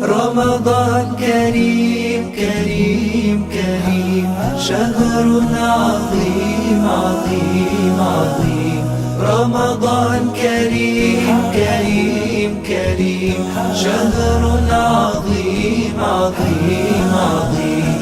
رمضان كريم كريم كريم، شهر عظيم عظيم عظيم. رمضان كريم كريم كريم، شهر عظيم عظيم عظيم.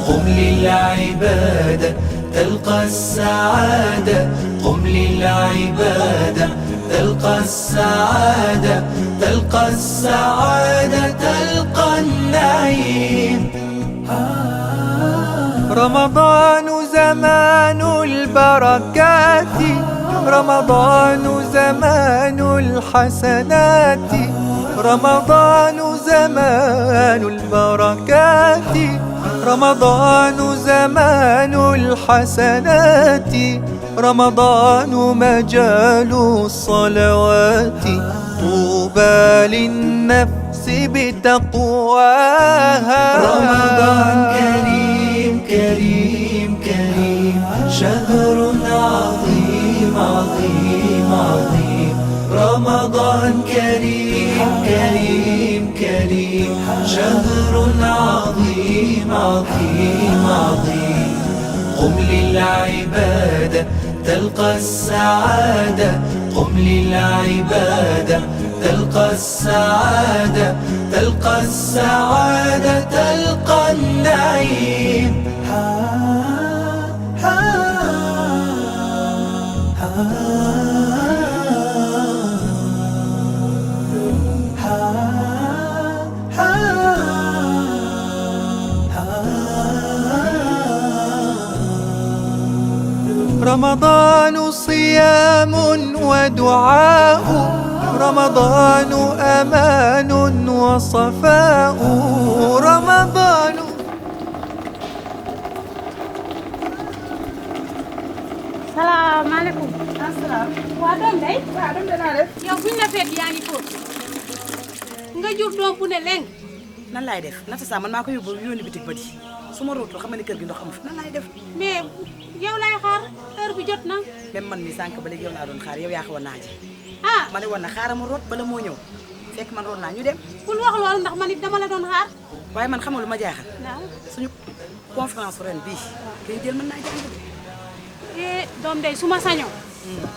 قم للعبادة تلقى السعادة، قم للعبادة تلقى السعادة، تلقى السعادة تلقى النعيم. رمضان زمان البركات، رمضان زمان الحسنات، رمضان زمان البركات، رمضان زمان الحسنات، رمضان مجال الصلوات. طوبى للنفس بتقواها. رمضان كريم كريم كريم، شهر عظيم عظيم عظيم. رمضان كريم كريم كريم، شهر عظيم عظيم عظيم. قم للعبادة تلقى السعادة، قم للعبادة تلقى السعادة، تلقى السعادة تلقى النعيم. رمضان صيام ودعاء، رمضان أمان وصفاء. رمضان salaamaaleykum. asalaam. waa doom day. waaw doom danaa def. yow buñ la fekk yaa ngi fóot nga jur doom bu ne léegi. nan laay def nata saa man maa ko yóbbu yónni bitig ba di su ma rootul xam nga ne kër gi ndox amu fi nan laay def. mais yow laay xaar heure bi jot na. même man mi sànq ba léegi yow laa doon xaar yow yaa xaw a naaje. ah ma ne woon na xaaral ma root bala moo ñëw fekk man root naa ñu dem. bul wax loolu ndax man it dama la doon xaar. waaye man xamal lu ma jaaxal. waaw suñu conférence ren bii. kay jël mën naa jàng de. doom day su ma sañoo.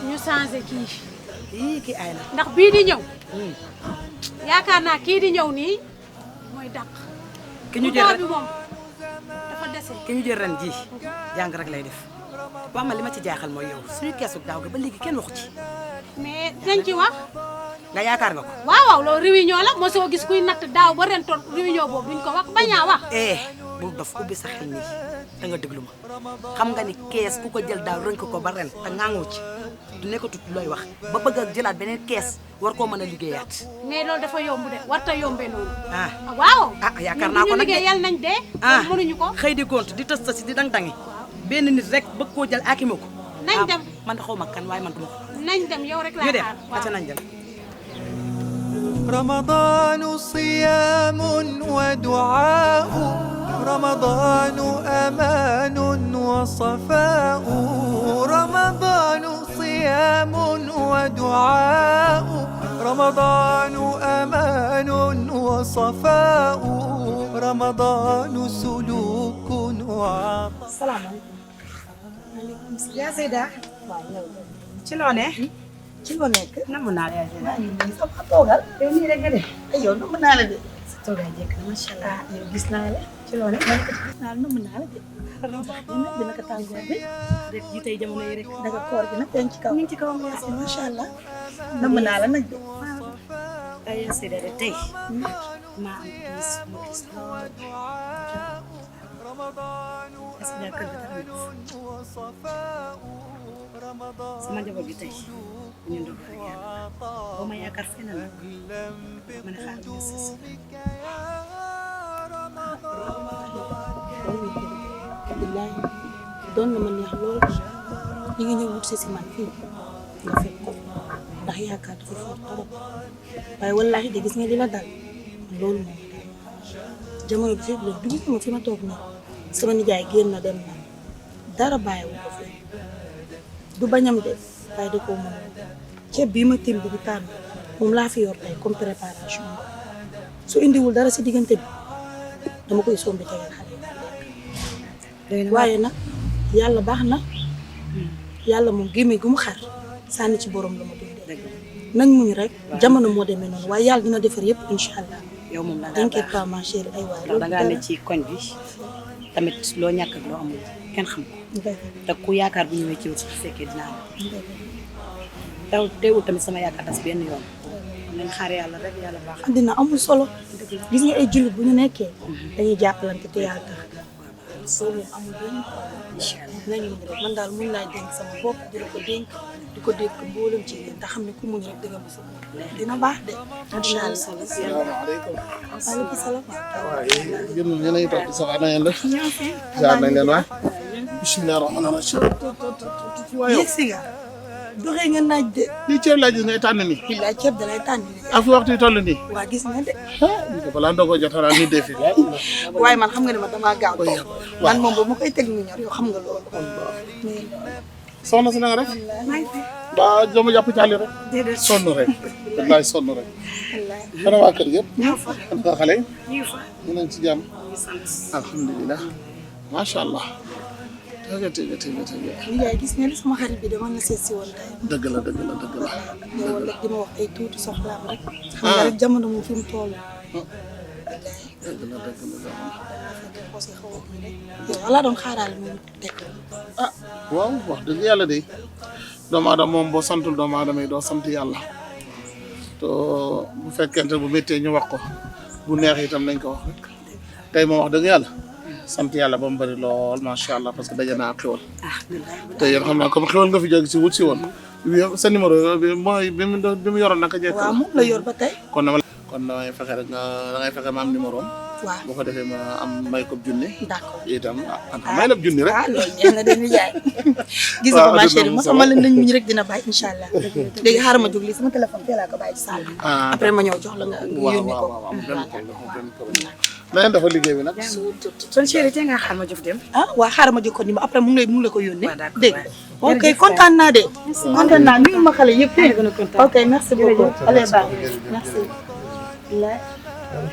ñu changé kii. kii ay na. ndax bii di ñëw. yaakaar naa kii di ñëw nii mooy dàq. ki ñu jël ren bi moom dafa dese. ki ñu jël ren ji jàng rek lay def. wax ma li ma ci jaaxal mooy yow suñu keesu daaw ga ba léegi kenn waxu ci. mais dañ ci wax. nga yaakaar nga ko. waaw waaw loolu réunion la mosoo gis kuy natt daaw ba ren toon réunion boobu duñ ko wax bañaa wax. bul dof ubbi sa xel nii da nga déglu ma xam nga ni kees ku ko jël daaw rënk ko ba ren te ŋaangoo ci du nekkatut looy wax ba bëgg a jëlaat beneen kees war koo mën a liggéeyaat. mais loolu dafa yomb de warta yombee noonu. waaw. waaw yaakaar naa ko nag de liggéey yàlla nañ de. mënuñu ko. xëy di gont di tës si di dang-dangi benn nit rek bëgg koo jël akima ko. nañ dem man xaw ma kan waaye man du ma ko. nañ dem yow rek laa ñu dem waaw nañ dem. رمضان صيام ودعاء، رمضان أمان وصفاء. رمضان صيام ودعاء، رمضان أمان وصفاء. رمضان سلوك وعطاء. السلام عليكم. yaa Seyda. ci loo ne. ci loo nekk. namm naa la yaa Seyda. nii sama toogal. yow nii rek nga de. ay yow namm naa la de. sa toogaay jekk na macha allah. yow gis naa la. ci loo ne. gis naa la namm naa la de. bi naka tàngoor bi. rek ji tey jamono yi rek. daga koor gi nag yaa ngi ci kaw. ñu ngi ci kawam yaa Seyda. macha allah. namm naa la nag de. ay yaa Seyda de tey. maa am tiis mu tiis lool. est-ce que kër gi dara nekk sama njaboot gi tey ñu ndox rek yàlla boo ma yaakaar fenn nag ma ne xaaral ma sës. billaay doon na ma neex lool ñi ngi ñëw wut si man fii nga fekk ko ndax yaakaar dafa fort trop waaye wallaahi de gis nga li la dal loolu moom jamono bi fekk loolu dugg ma fi ma toog nii sama nijaay génn na dem na dara bàyyiwu ko fi du bañam de waaye da koo mën ceeb bii ma tim bi di tànn moom laa fi yor tey comme préparation su indiwul dara si diggante bi dama koy sombi tegal xale yi waaye nag yàlla baax na yàlla moom gémmiñ gu mu xar sànni ci borom la ma dundee nañ muñ rek jamono moo demee noonu waaye yàlla dina defar yëpp incha allah. yow moom da t'inquiète pas ma chérie ay waay loolu da ngaa ne ci koñ bi tamit loo ñàkk ak loo amul kenn xam ko te ku yaakaar bu ñëwee ci yow su fekkee dinaa la taw teewul tamit sama yaakaar tas benn yoon nañ xaar yàlla rek yàlla baax àddina amul solo gis nga ay jullit bu ñu nekkee dañuy jàppalante te yàlla tax loolu amul benn incha allah nañu muñ rek man daal mun naa dénk sama bopp di la ko dénk di ko dénk mboolem ci yéen te xam ne ku muñ rek dëgg bu dina baax de incha allah. salaamaaleykum. waaleykum salaam. waaw yéen ñeneen ñi toog sa waay na ngeen def. jaar nañ leen waay. bisimilah rahmaani rahiim. waaye yow yegg si nga doxee nga naaj de. lii ceeb laa gis ngay tànn nii. billaay ceeb da lay tànn de. ak fi waxtu yi toll nii. waa gis nga de. lii ko balaa ndogoo jot xanaa nii defi. waaye man xam nga ne ma damaa gaaw toog man moom ba ma koy teg mu ñor yow xam nga loolu. soxna si na nga def. maa ngi fi. ba dama jàpp ci àll rek. déedéet sonn rek. wallaay sonn rek. xanaa waa kër yëpp. ñëw fa xanaa xale yi. ñëw fa. ñu nañ ci jàmm. alhamdulilah. macha allah. tege. Ndiaye gis nga ni sama xarit bi dama la seet si woon tey. dëgg la. ñëwoon rek di ma wax ay tuuti soxlaam rek. xam nga rek jamono moom fi mu toll. dëgg la. aussi xaw a kii rek. yow wala doon xaaraale moom teg. ah waaw wax dëgg yàlla de doomu aadama moom boo santul doomu aadama yi doo sant yàlla to bu fekkente bu méttee ñu wax ko bu neex itam nañ ko wax rek tey moom wax dëgg yàlla sant yàlla ba mu bëri lool macha allah parce que daje naa ak xéwal te yéen xam naa comme xéwal nga fi jóge si wut si woon sa numéro bi mooy bi mu yoroon naka jekk waaw moom la yor ba tey. kon damay fexe rek da ngay fexe ma am numéro am waaw boo ko defee ma am may ko junni d'accord itam may la junni rek loolu neex na de Ndiaye. gis nga ko ma chérie ma xamal nañ muñ rek dina bàyyi incha allah. léegi xaaral ma jóg lii sama téléphone fii laa ko bàyyi ci salle bi. après ma ñëw jox la nga yónni ko. waaw na ngeen dafa liggéey bi nag. son chérie te nga xaar ma jëf dem ah waa xaaral ma jóg ko ni ma après mu ngi la ko yónnee. waaw d'accord dégg nga ok kontaan naa de. kontaan naa nuyu ma xale yëpp. ok merci beaucoup. allez baax merci.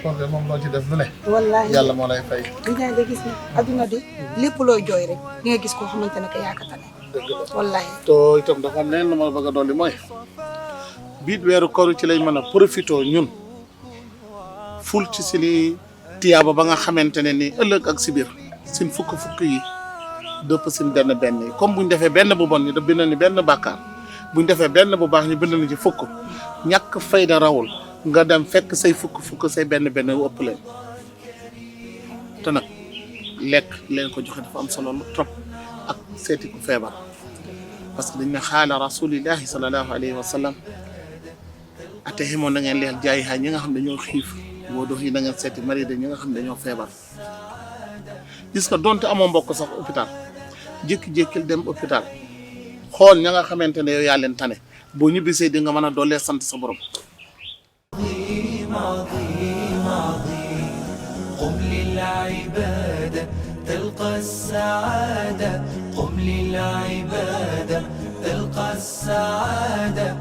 kon de moom loo ci def lu ne. wallaahi yàlla moo lay fay. Ndiaye nga gis ne adduna de lépp looy jooy rek di nga gis koo xamante ne que yaa ko tane. dëgg la wallaahi. to itam dafa am leneen lu ma bëgg a dolli mooy biit weeru koor ci lañ mën a profité ñun ful ci suñu tiyaaba ba nga xamante ne ni ëllëg ak si biir suñ fukk yi dëpp suñ benn yi comme buñ defee benn bu bon ñu def bind ni benn bàkkaar buñ defee benn bu baax ñu bind ni ci fukk ñàkk fayda rawul nga dem fekk say fukk say benn ëpp leen te nag lekk leen ko joxe dafa am solo trop ak seeti ku feebar parce que dañ ne xaala rasulillahi sallallahu alayhi wa sallam atehimoon na ngeen leel jaay ñi nga xam ne dañoo xiif boo dox yi na ngeen seeti maride ñi nga xam ne dañoo feebar gis nga donte amoo mbokk sax hôpital jékki-jékkil dem hôpital xool ña nga xamante ne yow yaa leen tane boo ñibbisee di nga mën a doolee sant sa borom. قم للعبادة تلقى السعادة قم للعبادة تلقى السعادة